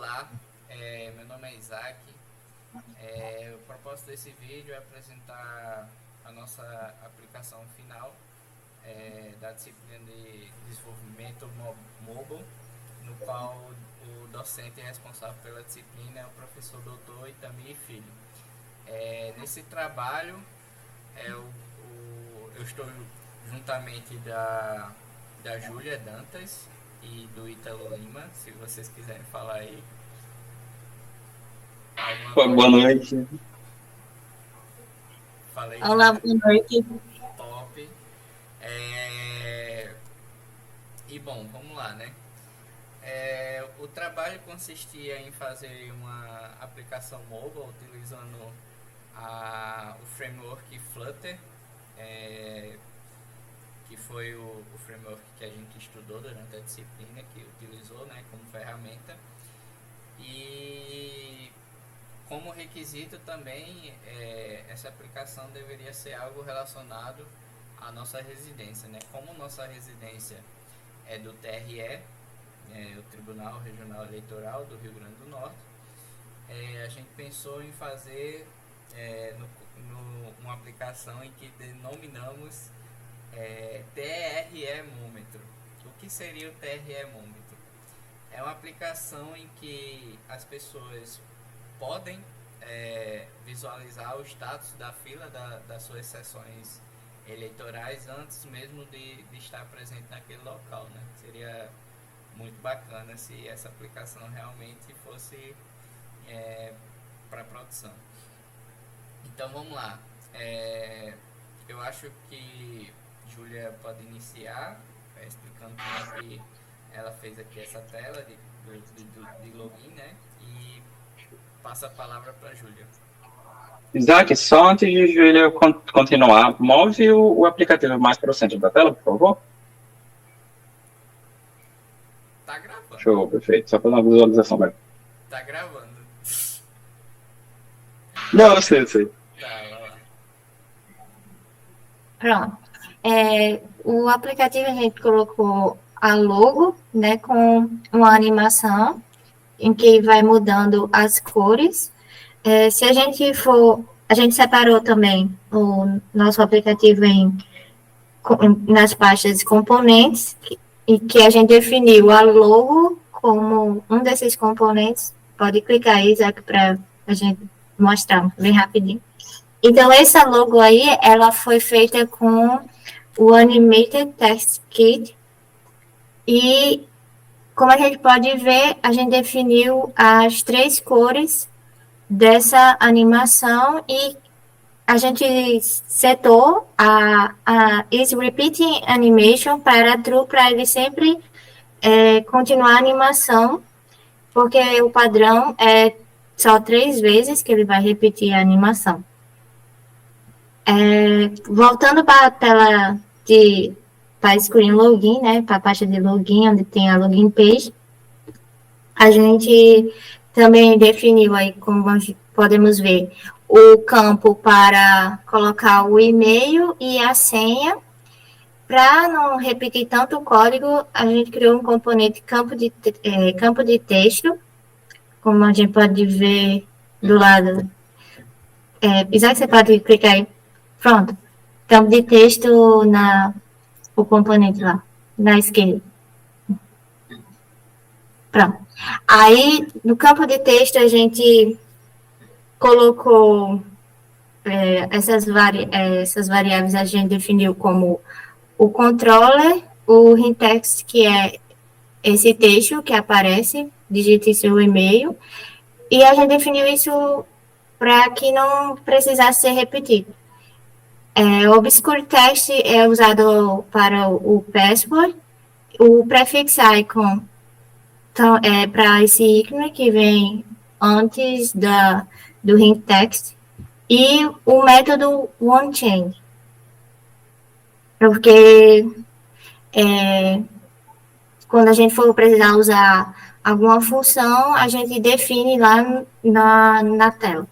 Olá, meu nome é Isaac. O propósito desse vídeo é apresentar a nossa aplicação final da disciplina de desenvolvimento mobile, no qual o docente responsável pela disciplina é o professor Dr. Itamir Filho. Nesse trabalho, eu estou juntamente da Júlia Dantas e do Ítalo Lima, se vocês quiserem falar aí. Boa noite. Falei, Olá, Júlia. boa noite. Top. E bom, vamos lá, né? O trabalho consistia em fazer uma aplicação mobile utilizando o framework Flutter, que foi o framework que a gente estudou durante a disciplina, que utilizou, né, como ferramenta. E como requisito também, essa aplicação deveria ser algo relacionado à nossa residência, né? Como nossa residência é do TRE, o Tribunal Regional Eleitoral do Rio Grande do Norte, a gente pensou em fazer uma aplicação em que denominamos TRE-mômetro. O que seria o TRE-mômetro? É uma aplicação em que as pessoas podem visualizar o status da fila das suas sessões eleitorais antes mesmo de estar presente naquele local, né? Seria muito bacana se essa aplicação realmente fosse para produção. Então vamos lá. Eu acho que Júlia pode iniciar explicando como é que ela fez aqui essa tela de login, né? E passa a palavra para a Júlia. Isaac, só antes de Júlia continuar, move o aplicativo mais para o centro da tela, por favor. Tá gravando. Show, perfeito. Só para uma visualização, velho. Tá gravando. Não, eu sei. Tá, vai lá. Pronto. O aplicativo a gente colocou a logo, né, com uma animação em que vai mudando as cores. Se a gente separou também o nosso aplicativo nas pastas componentes, e que a gente definiu a logo como um desses componentes. Pode clicar aí, Isaac, para a gente mostrar bem rapidinho. Então, essa logo aí, ela foi feita com o Animated Text Kit. E, como a gente pode ver, a gente definiu as 3 cores dessa animação e a gente setou a is repeating animation para true, para ele sempre continuar a animação, porque o padrão é só 3 vezes que ele vai repetir a animação. Voltando para a tela para screen login, né, para a parte de login, onde tem a login page, a gente também definiu aí, como podemos ver, o campo para colocar o e-mail e a senha. Para não repetir tanto o código, a gente criou um componente campo de texto, como a gente pode ver do lado. Isaac, você pode clicar aí. Pronto. Campo de texto o componente lá, na esquerda. Pronto. Aí, no campo de texto, a gente colocou essas variáveis, a gente definiu como o controller, o hintext, que é esse texto que aparece, digite seu e-mail, e a gente definiu isso para que não precisasse ser repetido. O obscure text é usado para o password, o prefix icon então, para esse ícone que vem antes do hint text, e o método onChange, porque quando a gente for precisar usar alguma função, a gente define lá na tela.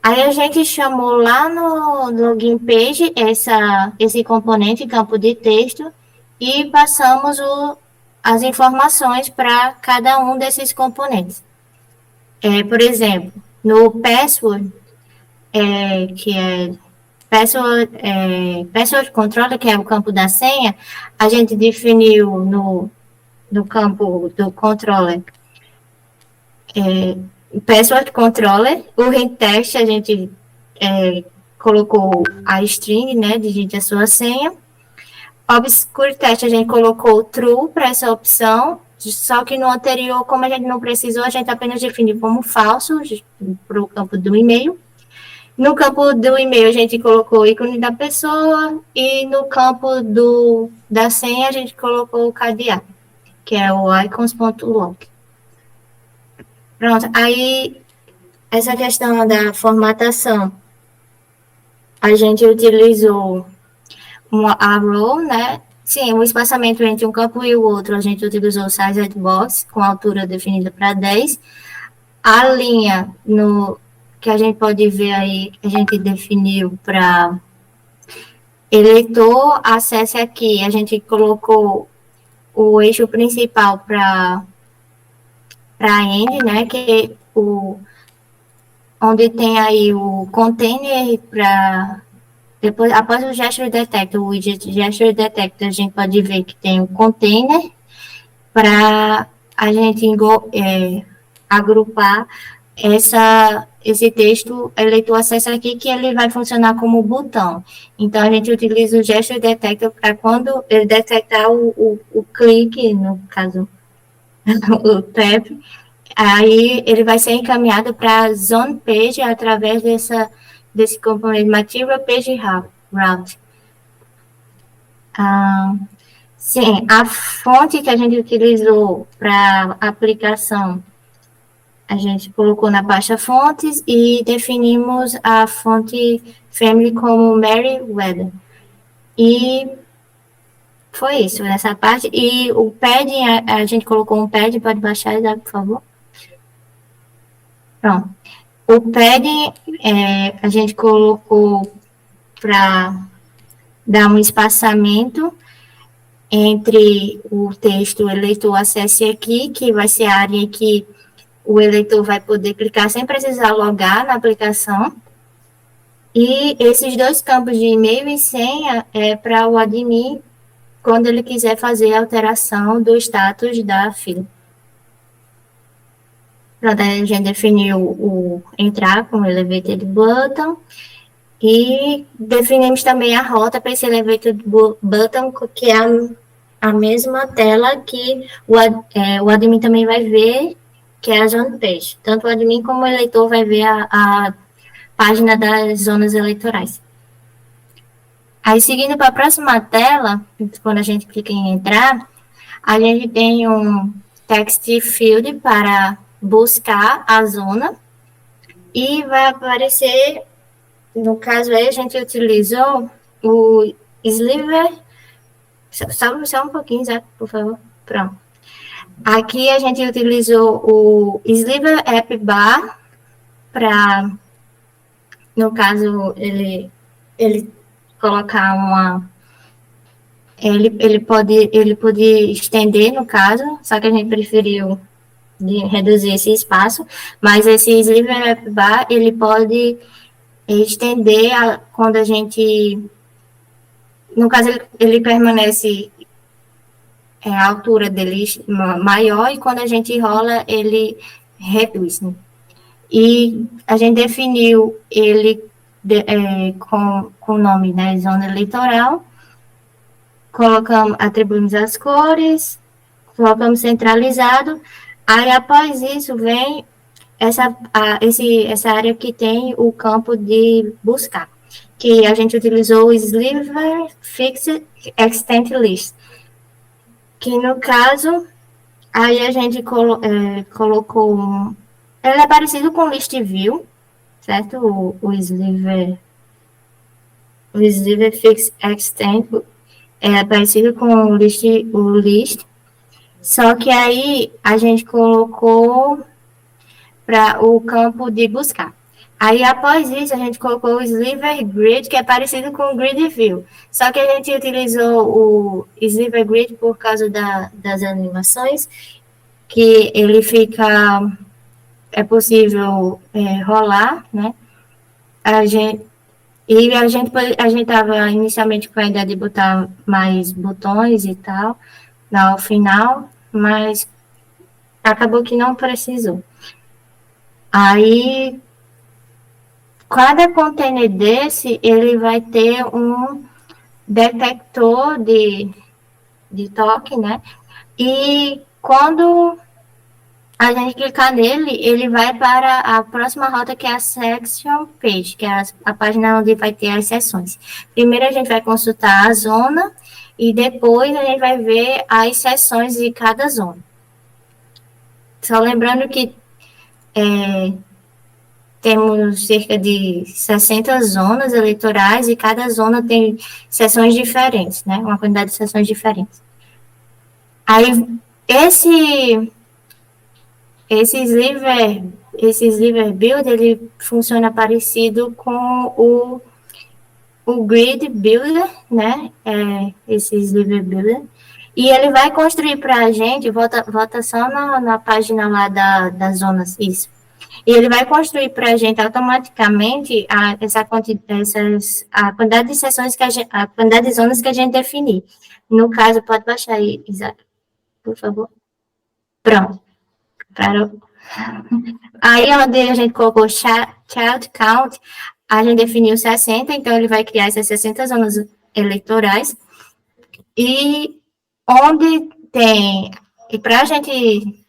Aí a gente chamou lá no login page esse componente, campo de texto, e passamos as informações para cada um desses componentes. Por exemplo, no password, que é password controller, que é o campo da senha, a gente definiu no campo do controller password controller, o hint text a gente colocou a string, né, digite a sua senha. Obscure test a gente colocou true para essa opção, só que no anterior, como a gente não precisou, a gente apenas definiu como falso para o campo do e-mail. No campo do e-mail, a gente colocou o ícone da pessoa e no campo da senha, a gente colocou o cadeado, que é o icons.log. Pronto, aí essa questão da formatação, a gente utilizou a row, né? Sim, o espaçamento entre um campo e o outro, a gente utilizou o sized box, com altura definida para 10. A linha que a gente pode ver aí, a gente definiu para eleitor, acesse aqui, a gente colocou o eixo principal para end, né, que onde tem aí o container para depois, após o gesture detector, o widget gesture detector, a gente pode ver que tem o container para a gente agrupar esse texto, eleitor acessa aqui, que ele vai funcionar como botão. Então, a gente utiliza o gesture detector para quando ele detectar o clique, no caso, o tap, aí ele vai ser encaminhado para a zone page através desse componente Material Page Route. Sim, a fonte que a gente utilizou para a aplicação, a gente colocou na pasta fontes e definimos a fonte family como Merriweather. E foi isso, nessa parte. E o padding, a gente colocou um padding, pode baixar, por favor? Pronto. O padding, a gente colocou para dar um espaçamento entre o texto eleitor acesse aqui, que vai ser a área que o eleitor vai poder clicar sem precisar logar na aplicação. E esses dois campos de e-mail e senha é para o admin quando ele quiser fazer a alteração do status da fila. Pronto, a gente definiu o entrar com o elevated button e definimos também a rota para esse elevated button, que é a mesma tela que o admin também vai ver, que é a zone page. Tanto o admin como o eleitor vai ver a página das zonas eleitorais. Aí, seguindo para a próxima tela, quando a gente clica em entrar, a gente tem um text field para buscar a zona e vai aparecer, no caso aí, a gente utilizou o sliver, só um pouquinho, Zé, por favor, pronto. Aqui a gente utilizou o sliver app bar para, no caso, ele colocar ele pode estender, no caso, só que a gente preferiu reduzir esse espaço, mas esse sliver app bar, ele pode estender quando a gente, no caso, ele permanece a altura dele maior e quando a gente rola, ele reduz, né? E a gente definiu ele com o nome, né, zona eleitoral, atribuímos as cores, colocamos centralizado, aí após isso vem essa área que tem o campo de buscar, que a gente utilizou o Sliver Fixed Extent List, que no caso, aí a gente colocou, ele é parecido com o List View, certo? O Sliver Fixed Extent é parecido com o list, só que aí a gente colocou para o campo de buscar. Aí, após isso, a gente colocou o Sliver Grid, que é parecido com o Grid View. Só que a gente utilizou o Sliver Grid por causa das animações, que ele fica, é possível rolar, né? A gente, a gente estava inicialmente com a ideia de botar mais botões e tal, no final, mas acabou que não precisou. Aí, cada container desse, ele vai ter um detector de toque, né? E quando a gente clicar nele, ele vai para a próxima rota, que é a section page, que é a página onde vai ter as seções. Primeiro a gente vai consultar a zona e depois a gente vai ver as seções de cada zona. Só lembrando que temos cerca de 60 zonas eleitorais e cada zona tem seções diferentes, né? Uma quantidade de seções diferentes. Aí, esse esse sliver build, ele funciona parecido com o grid builder, né? Esse sliver builder. E ele vai construir para a gente, volta só na página lá das zonas, isso. E ele vai construir para a gente automaticamente a quantidade de sessões a quantidade de zonas que a gente definir. No caso, pode baixar aí, Isaac, por favor. Pronto. Parou. Aí, onde a gente colocou child count, a gente definiu 60, então ele vai criar essas 60 zonas eleitorais. E onde tem. E para a gente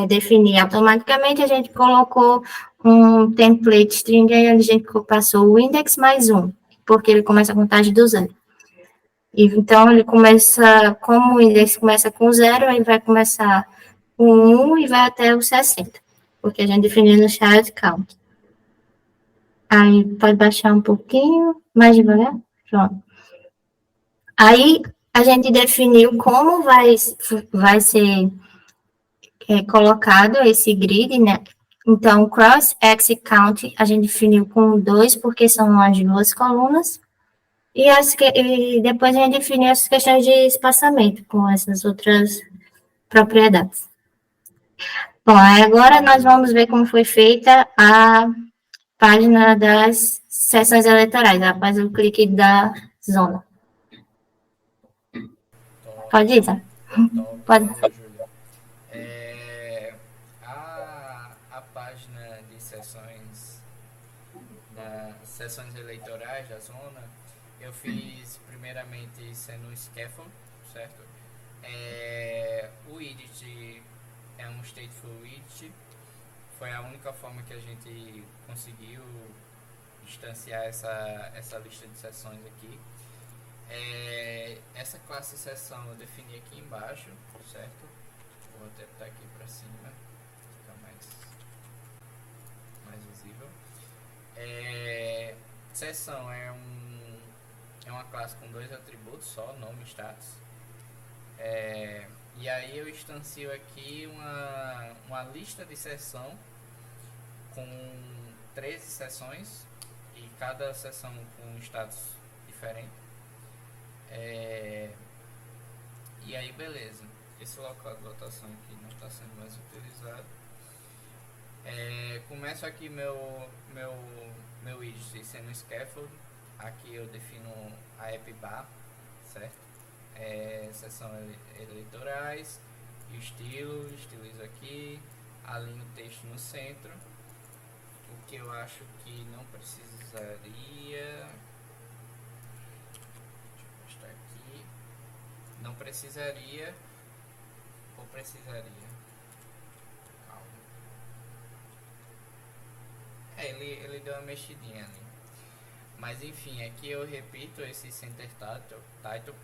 definir automaticamente, a gente colocou um template string aí onde a gente passou o index mais 1, porque ele começa a contagem do zero. E, então, ele começa, como o index começa com 0, ele vai começar com 1 e vai até o 60, porque a gente definiu no child count. Aí, pode baixar um pouquinho, mais devagar, pronto. Aí, a gente definiu como vai ser colocado esse grid, né? Então, cross-axis count, a gente definiu com 2, porque são as duas colunas. E depois a gente definiu as questões de espaçamento com essas outras propriedades. Bom, agora nós vamos ver como foi feita a página das sessões eleitorais, após o clique da zona. Top, Pode ir, tá? Pode. Júlia. A página de sessões eleitorais da zona, eu fiz primeiramente sendo um scaffold, certo? O widget é um stateful widget, foi a única forma que a gente conseguiu instanciar essa lista de sessões aqui. Essa classe sessão eu defini aqui embaixo, certo? Vou até botar aqui para cima, fica mais visível. Sessão é uma classe com 2 atributos só, nome e status. E aí eu instancio aqui uma lista de sessão com 13 sessões e cada sessão com um status diferente. E aí beleza, esse local de votação aqui não está sendo mais utilizado. Começo aqui meu widget sendo scaffold. Aqui eu defino a app bar, certo? Sessão eleitorais e estilizo aqui, alinho o texto no centro. O que eu acho que não precisaria, não precisaria ou precisaria, calma, ele deu uma mexidinha ali, mas enfim, aqui eu repito esse center title,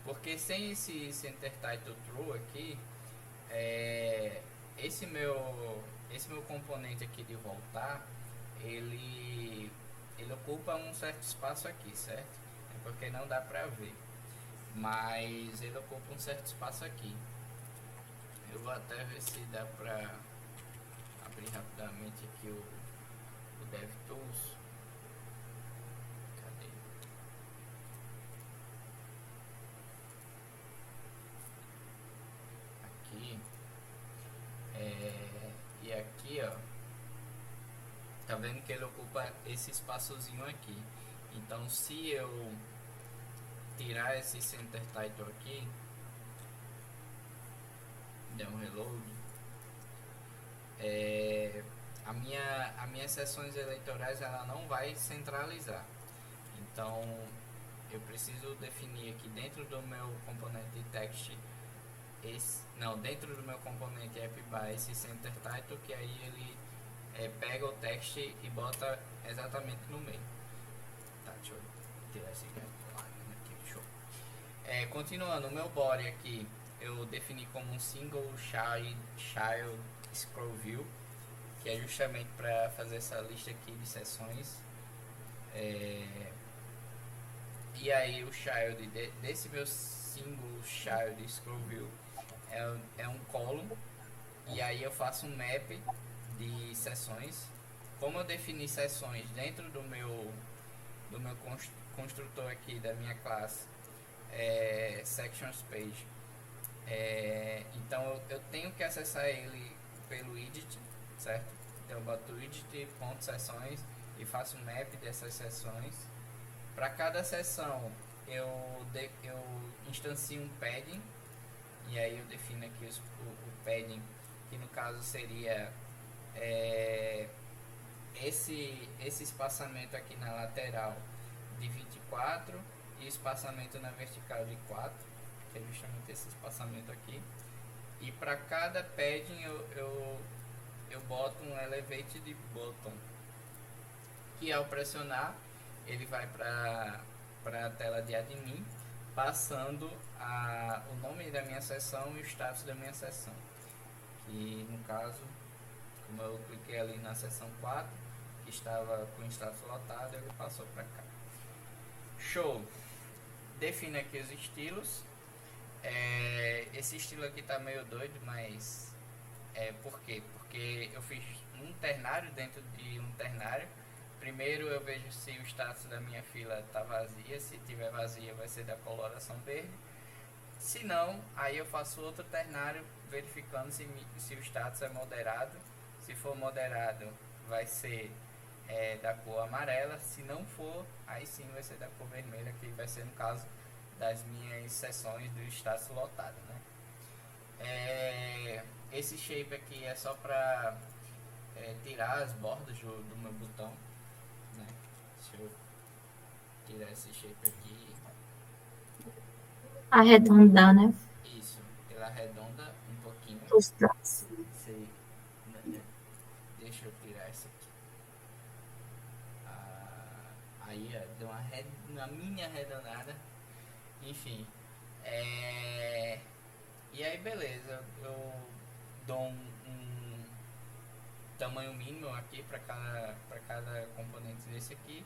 porque sem esse center title true aqui, esse meu componente aqui de voltar, ele ocupa um certo espaço aqui, certo? Porque não dá pra ver, mas ele ocupa um certo espaço aqui. Eu vou até ver se dá pra abrir rapidamente aqui o DevTools. Cadê? Aqui. E aqui, ó. Tá vendo que ele ocupa esse espaçozinho aqui. Então, se eu tirar esse center title aqui, der um reload, as minhas sessões eleitorais ela não vai centralizar. Então, eu preciso definir aqui dentro do meu componente de text, dentro do meu componente appbar esse center title, que aí ele pega o text e bota exatamente no meio. Tá, deixa eu tirar esse guideline aqui, show. Continuando, o meu body aqui eu defini como um single child scroll view, que é justamente para fazer essa lista aqui de sessões. E aí o child desse meu single child scroll view é um column, e aí eu faço um map de sessões. Como eu defini sessões dentro do meu construtor aqui da minha classe sections page, então eu tenho que acessar ele pelo widget, certo? Então eu boto widget.sessões e faço um map dessas sessões. Para cada sessão eu instancio um padding, e aí eu defino aqui o padding, que no caso seria esse espaçamento aqui na lateral de 24 e espaçamento na vertical de 4, que é justamente esse espaçamento aqui. E para cada padding eu boto um elevated button, que ao pressionar ele vai para a tela de admin, passando o nome da minha sessão e o status da minha sessão, que no caso, como eu cliquei ali na seção 4, que estava com status lotado, ele passou para cá. Show! Define aqui os estilos. Esse estilo aqui tá meio doido, mas por quê? Porque eu fiz um ternário dentro de um ternário. Primeiro eu vejo se o status da minha fila está vazia. Se tiver vazia, vai ser da coloração verde. Se não, aí eu faço outro ternário verificando se o status é moderado. Se for moderado, vai ser da cor amarela. Se não for, aí sim vai ser da cor vermelha, que vai ser no caso das minhas sessões do status lotado, né? Esse shape aqui é só para tirar as bordas do meu botão, né? Deixa eu tirar esse shape aqui. Arredondar, né? Isso, ele arredonda um pouquinho. Os traços. Deixa eu tirar isso aqui. Aí deu uma mini arredondada. Enfim. E aí beleza, eu dou um tamanho mínimo aqui para cada componente desse aqui.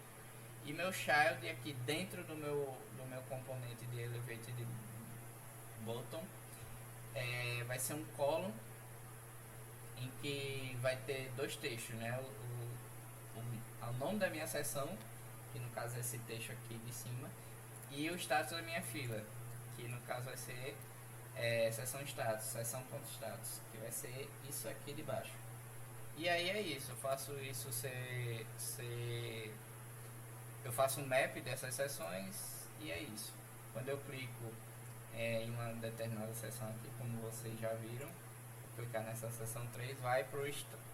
E meu child aqui dentro do meu componente de elevated button vai ser um column em que vai ter dois textos, né? O nome da minha sessão, que no caso é esse texto aqui de cima, e o status da minha fila, que no caso vai ser sessão status, sessão.status, que vai ser isso aqui de baixo. E aí é isso, eu faço isso eu faço um map dessas sessões e é isso. Quando eu clico em uma determinada sessão aqui, como vocês já viram, clicar nessa sessão 3, vai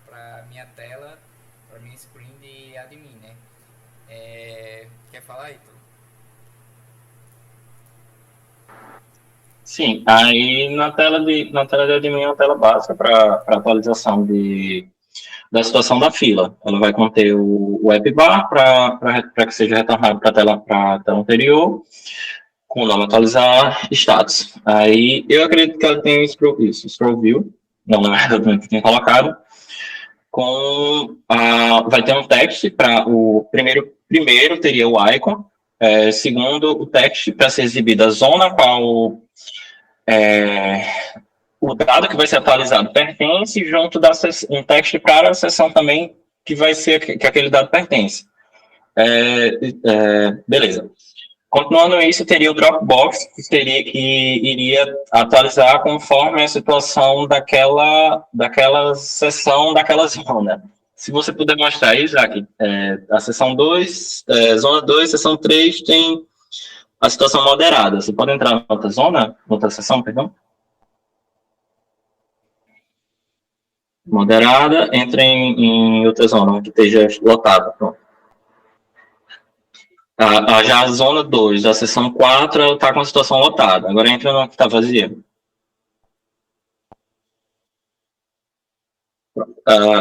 para minha tela, para minha screen de admin, né? Quer falar, Ítalo? Sim, aí na tela de admin é uma tela básica para atualização da situação da fila. Ela vai conter o appbar para que seja retornado para a tela anterior, com o nome atualizar, status. Aí eu acredito que ela tem scroll view, não na verdade eu tinha colocado, vai ter um text para o primeiro teria o icon, segundo o text para ser exibido a zona qual o dado que vai ser atualizado pertence, junto um text para a sessão também que vai ser que aquele dado pertence. Beleza. Continuando isso, teria o Dropbox, que iria atualizar conforme a situação daquela sessão, daquela zona. Se você puder mostrar aí, Isaac, a sessão 2, zona 2, sessão 3 tem a situação moderada. Você pode entrar na outra zona, outra sessão, perdão? Moderada, entra em outra zona, onde esteja lotada. Pronto. Já a zona 2, a seção 4, ela está com a situação lotada. Agora entra na que está vazia.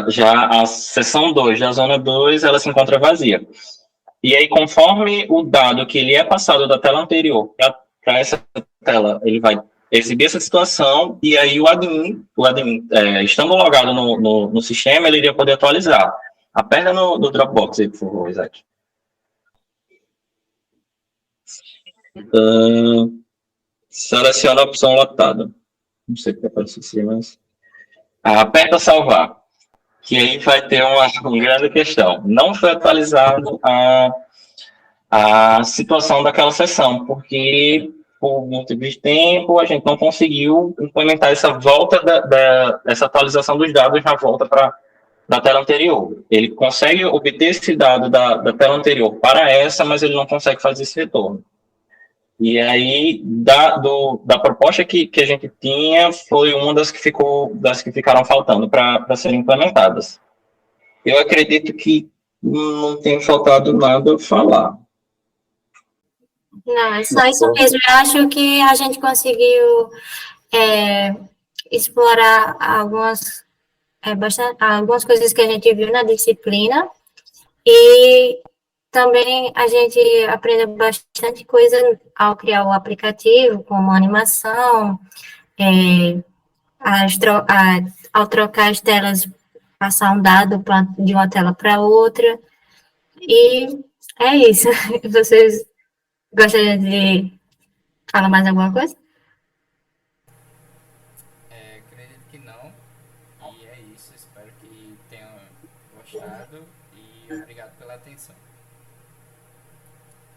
Já a seção 2 da zona 2, ela se encontra vazia. E aí, conforme o dado que ele é passado da tela anterior para essa tela, ele vai exibir essa situação, e aí o admin estando logado no sistema, ele iria poder atualizar. Aperta no Dropbox aí, por favor, Isaac. Seleciona a opção lotada. Não sei o que aparece assim, mas... aperta salvar, que aí vai ter uma grande questão. Não foi atualizado a situação daquela sessão, porque por motivo de tempo a gente não conseguiu implementar essa volta dessa atualização dos dados na volta para da tela anterior. Ele consegue obter esse dado da tela anterior para essa, mas ele não consegue fazer esse retorno. E aí, da proposta que a gente tinha, foi uma das que ficaram faltando para serem implementadas. Eu acredito que não tem faltado nada a falar. Não, é só isso mesmo. Eu acho que a gente conseguiu explorar algumas coisas que a gente viu na disciplina e também a gente aprendeu bastante coisa ao criar o aplicativo, como animação, ao trocar as telas, passar um dado de uma tela para outra. E é isso. Vocês gostariam de falar mais alguma coisa? Acredito que não. E é isso. Espero que tenham gostado. E obrigado pela atenção.